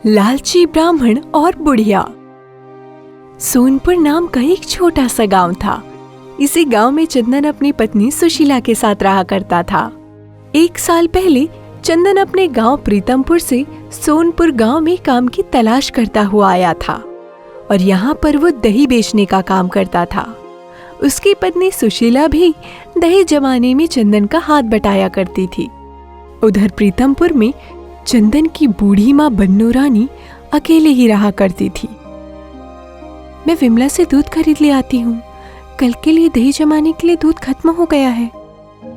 लालची ब्राह्मण और बुढ़िया। सोनपुर नाम का एक छोटा सा गांव था। इसी गांव में चंदन अपनी पत्नी सुशीला के साथ रहा करता था। 1 साल पहले चंदन अपने गांव प्रीतमपुर से सोनपुर गांव में काम की तलाश करता हुआ आया था और यहाँ पर वो दही बेचने का काम करता था। उसकी पत्नी सुशीला भी दही जमाने में चंदन का हाथ बटाया करती थी। उधर प्रीतमपुर में चंदन की बूढ़ी माँ बन्नू रानी अकेले ही रहा करती थी। मैं विमला से दूध खरीद ले आती हूँ, कल के लिए दही जमाने के लिए दूध खत्म हो गया है।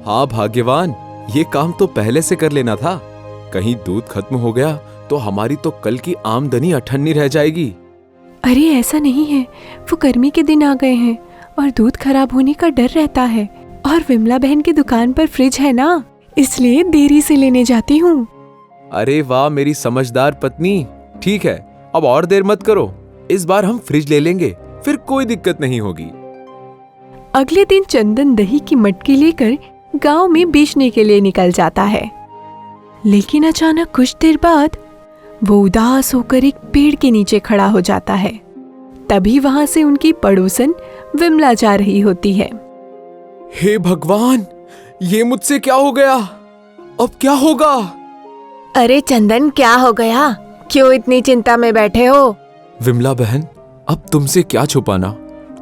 हाँ भाग्यवान, ये काम तो पहले से कर लेना था। कहीं दूध खत्म हो गया तो हमारी तो कल की आमदनी अठन्नी रह जाएगी। अरे ऐसा नहीं है, वो गर्मी के दिन आ गए हैं और दूध खराब होने का डर रहता है। और विमला बहन की दुकान पर फ्रिज है ना, इसलिए देरी से लेने जाती हूँ। अरे वाह मेरी समझदार पत्नी। ठीक है, अब और देर मत करो, इस बार हम फ्रिज ले लेंगे, फिर कोई दिक्कत नहीं होगी। अगले दिन चंदन दही की मटकी लेकर गांव में बेचने के लिए निकल जाता है। लेकिन अचानक कुछ देर बाद वो उदास होकर एक पेड़ के नीचे खड़ा हो जाता है। तभी वहां से उनकी पड़ोसन विमला जा रही होती है। हे भगवान, ये मुझसे क्या हो गया? अब क्या होगा? अरे चंदन, क्या हो गया? क्यों इतनी चिंता में बैठे हो? विमला बहन, अब तुमसे क्या छुपाना,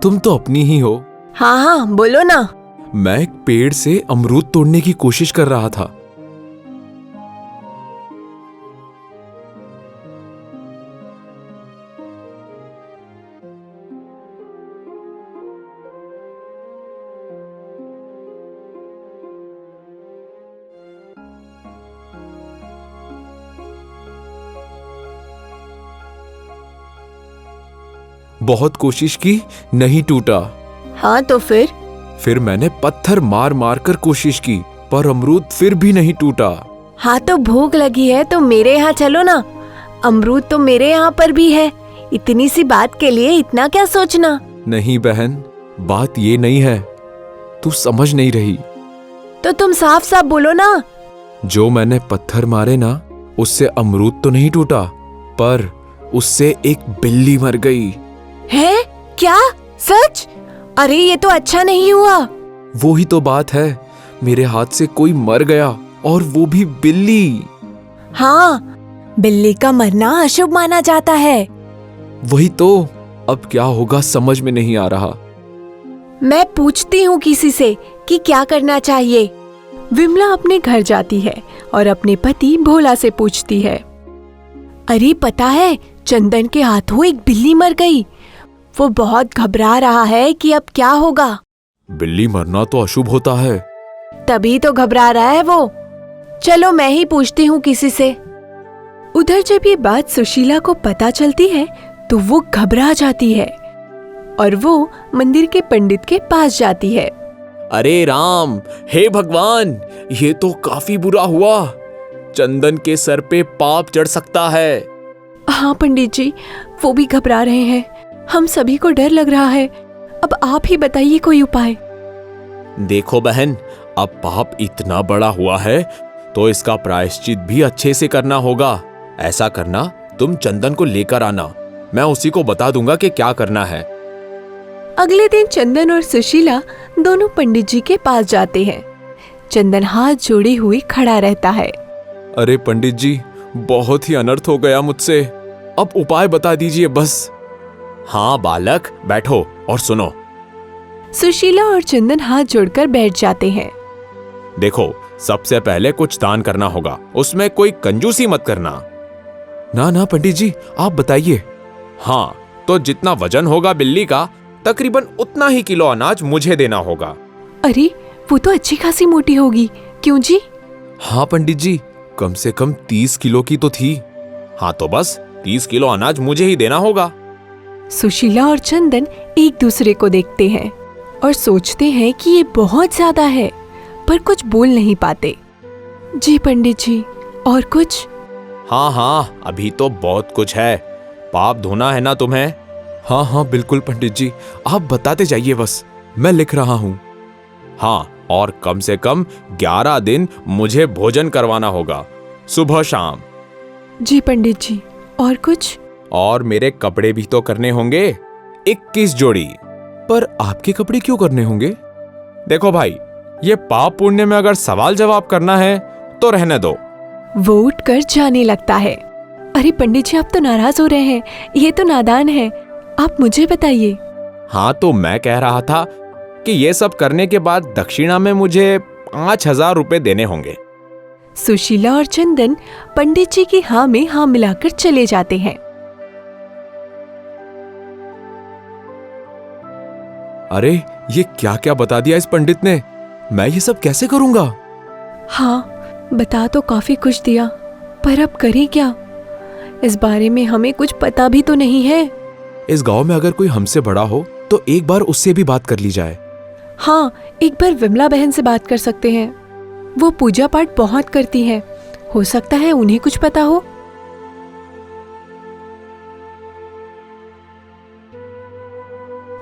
तुम तो अपनी ही हो। हाँ हाँ, बोलो ना। मैं एक पेड़ से अमरूद तोड़ने की कोशिश कर रहा था। बहुत कोशिश की, नहीं टूटा। हाँ तो फिर मैंने पत्थर मार मार कर कोशिश की, पर अमरूद फिर भी नहीं टूटा। हाँ तो भूख लगी है तो मेरे यहाँ चलो ना, अमरूद तो मेरे यहाँ पर भी है। इतनी सी बात के लिए इतना क्या सोचना। नहीं बहन, बात ये नहीं है, तू समझ नहीं रही। तो तुम साफ साफ बोलो ना। जो मैंने पत्थर मारे ना, उससे अमरूद तो नहीं टूटा, पर उससे एक बिल्ली मर गई। है क्या? सच? अरे ये तो अच्छा नहीं हुआ। वो ही तो बात है, मेरे हाथ से कोई मर गया, और वो भी बिल्ली। हाँ, बिल्ली का मरना अशुभ माना जाता है। वही तो, अब क्या होगा समझ में नहीं आ रहा। मैं पूछती हूँ किसी से कि क्या करना चाहिए। विमला अपने घर जाती है और अपने पति भोला से पूछती है। अरे पता है, चंदन के हाथों एक बिल्ली मर गई। वो बहुत घबरा रहा है कि अब क्या होगा। बिल्ली मरना तो अशुभ होता है। तभी तो घबरा रहा है वो। चलो मैं ही पूछती हूँ किसी से। उधर जब ये बात सुशीला को पता चलती है तो वो घबरा जाती है और वो मंदिर के पंडित के पास जाती है। अरे राम, हे भगवान, ये तो काफी बुरा हुआ। चंदन के सर पे पाप चढ़ सकता है। हाँ पंडित जी, वो भी घबरा रहे हैं। हम सभी को डर लग रहा है। अब आप ही बताइए कोई उपाय। देखो बहन, अब पाप इतना बड़ा हुआ है तो इसका प्रायश्चित भी अच्छे से करना होगा। ऐसा करना, तुम चंदन को लेकर आना, मैं उसी को बता दूंगा कि क्या करना है। अगले दिन चंदन और सुशीला दोनों पंडित जी के पास जाते हैं। चंदन हाथ जोड़े हुए खड़ा रहता है। अरे पंडित जी, बहुत ही अनर्थ हो गया मुझसे, अब उपाय बता दीजिए बस। हाँ बालक, बैठो और सुनो। सुशीला और चंदन हाथ जोड़कर बैठ जाते हैं। देखो, सबसे पहले कुछ दान करना होगा, उसमें कोई कंजूसी मत करना। ना ना पंडित जी, आप बताइए। हाँ, तो जितना वजन होगा बिल्ली का, तकरीबन उतना ही किलो अनाज मुझे देना होगा। अरे वो तो अच्छी खासी मोटी होगी, क्यों जी? हाँ पंडित जी, कम से कम 30 किलो की तो थी। हाँ तो बस 30 किलो अनाज मुझे ही देना होगा। सुशीला और चंदन एक दूसरे को देखते हैं और सोचते हैं कि ये बहुत ज्यादा है, पर कुछ बोल नहीं पाते। जी पंडित जी, और कुछ? हाँ हाँ, अभी तो बहुत कुछ है। पाप धोना है ना तुम्हें? हाँ हाँ बिल्कुल पंडित जी, आप बताते जाइए बस, मैं लिख रहा हूँ। हाँ, और कम से कम 11 दिन मुझे भोजन करवाना होगा, सुबह शाम। जी पंडित जी, और कुछ? और मेरे कपड़े भी तो करने होंगे, 21 जोड़ी। पर आपके कपड़े क्यों करने होंगे? देखो भाई, ये पाप पुण्य में अगर सवाल जवाब करना है तो रहने दो। वो उठकर जाने लगता है। अरे पंडित जी, आप तो नाराज हो रहे हैं, ये तो नादान है, आप मुझे बताइए। हाँ, तो मैं कह रहा था कि ये सब करने के बाद दक्षिणा में मुझे 5,000 रुपए देने होंगे। सुशीला और चंदन पंडित जी की हाँ में हाँ मिलाकर चले जाते हैं। अरे ये क्या क्या बता दिया इस पंडित ने, मैं ये सब कैसे करूंगा? हाँ, बता तो काफी कुछ दिया, पर अब करें क्या? इस बारे में हमें कुछ पता भी तो नहीं है। इस गांव में अगर कोई हमसे बड़ा हो तो एक बार उससे भी बात कर ली जाए। हाँ, एक बार विमला बहन से बात कर सकते हैं, वो पूजा पाठ बहुत करती हैं, हो सकता है उन्हें कुछ पता हो।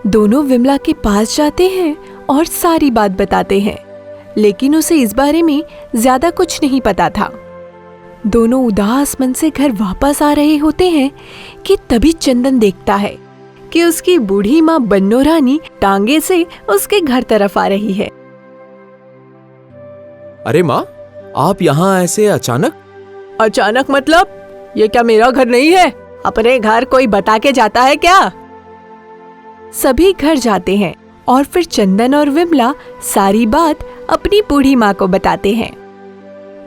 दोनों विमला के पास जाते हैं और सारी बात बताते हैं, लेकिन उसे इस बारे में ज्यादा कुछ नहीं पता था। दोनों उदास मन से घर वापस आ रहे होते हैं कि तभी चंदन देखता है कि उसकी बूढ़ी माँ बन्नो रानी टांगे से उसके घर तरफ आ रही है। अरे माँ, आप यहाँ ऐसे अचानक? अचानक मतलब? ये क्या मेरा घर नहीं है? अपने घर कोई बता के जाता है क्या? सभी घर जाते हैं और फिर चंदन और विमला सारी बात अपनी बूढ़ी माँ को बताते हैं।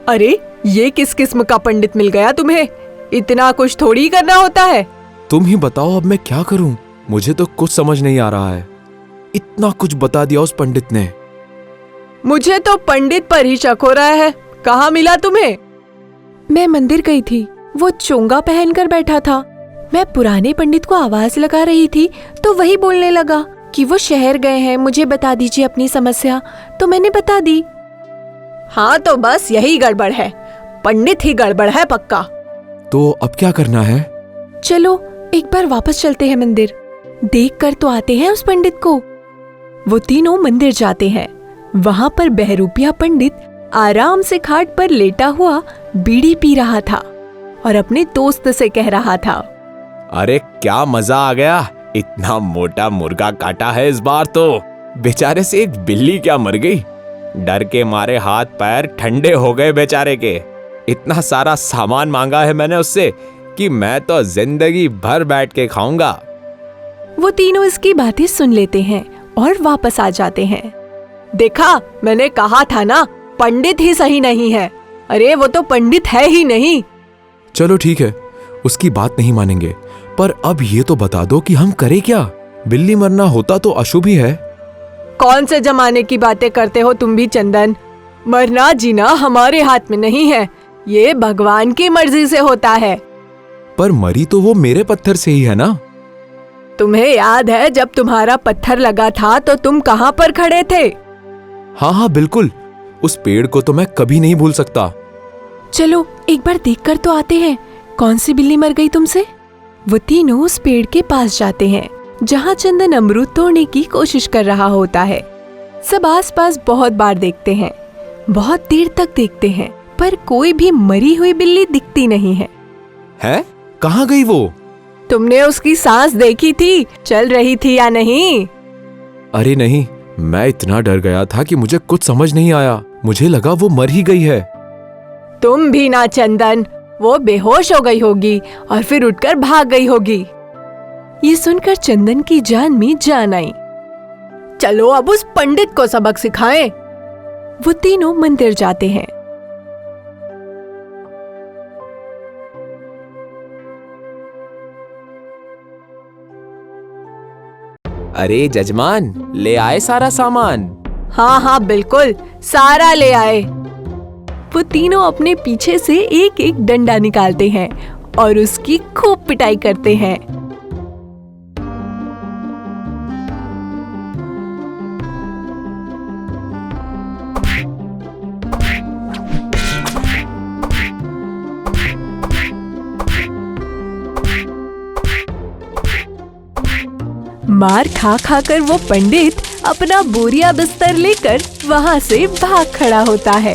अरे ये किस किस्म का पंडित मिल गया तुम्हें? इतना कुछ थोड़ी करना होता है। तुम ही बताओ, अब मैं क्या करूं? मुझे तो कुछ समझ नहीं आ रहा है। इतना कुछ बता दिया उस पंडित ने। मुझे तो पंडित पर ही शक हो रहा है। कहाँ मिला तुम्हें? मैं मंदिर गई थी, वो चोंगा पहनकर बैठा था। मैं पुराने पंडित को आवाज लगा रही थी तो वही बोलने लगा कि वो शहर गए हैं, मुझे बता दीजिए अपनी समस्या। तो मैंने बता दी। हाँ, तो बस यही गड़बड़ है, पंडित ही गड़बड़ है पक्का। तो अब क्या करना है? चलो एक बार वापस चलते हैं मंदिर, देख कर तो आते हैं उस पंडित को। वो तीनों मंदिर जाते हैं। वहां पर बहरूपिया पंडित आराम से खाट पर लेटा हुआ बीड़ी पी रहा था और अपने दोस्त से कह रहा था, अरे क्या मजा आ गया, इतना मोटा मुर्गा काटा है इस बार तो। बेचारे से एक बिल्ली क्या मर गई, डर के मारे हाथ पैर ठंडे हो गए बेचारे के। इतना सारा सामान मांगा है मैंने उससे कि मैं तो जिंदगी भर बैठ के खाऊंगा। वो तीनों इसकी बातें सुन लेते हैं और वापस आ जाते हैं। देखा, मैंने कहा था ना, पंडित ही सही नहीं है। अरे वो तो पंडित है ही नहीं। चलो ठीक है, उसकी बात नहीं मानेंगे, पर अब ये तो बता दो कि हम करें क्या? बिल्ली मरना होता तो अशुभ ही है। कौन से जमाने की बातें करते हो तुम भी चंदन? मरना जीना हमारे हाथ में नहीं है, ये भगवान की मर्जी से होता है। पर मरी तो वो मेरे पत्थर से ही है ना। तुम्हें याद है जब तुम्हारा पत्थर लगा था तो तुम कहाँ पर खड़े थे? हाँ हाँ बिल्कुल, उस पेड़ को तो मैं कभी नहीं भूल सकता। चलो एक बार देखकर तो आते हैं, कौन सी बिल्ली मर गई तुमसे? वो तीनों उस पेड़ के पास जाते हैं जहाँ चंदन अमरूद तोड़ने की कोशिश कर रहा होता है। सब आसपास बहुत बार देखते हैं, बहुत देर तक देखते हैं, पर कोई भी मरी हुई बिल्ली दिखती नहीं है। है? कहाँ गई वो? तुमने उसकी सांस देखी थी, चल रही थी या नहीं? अरे नहीं, मैं इतना डर गया था कि मुझे कुछ समझ नहीं आया। मुझे लगा वो मर ही गई है। तुम भी ना चंदन, वो बेहोश हो गई होगी और फिर उठकर भाग गई होगी। ये सुनकर चंदन की जान में जान आई। चलो अब उस पंडित को सबक सिखाएं। वो तीनों मंदिर जाते हैं। अरे जजमान, ले आए सारा सामान? हाँ हाँ बिल्कुल, सारा ले आए। वो तीनों अपने पीछे से एक एक डंडा निकालते हैं और उसकी खूब पिटाई करते हैं। मार खा खाकर वो पंडित अपना बोरिया बिस्तर लेकर वहां से भाग खड़ा होता है।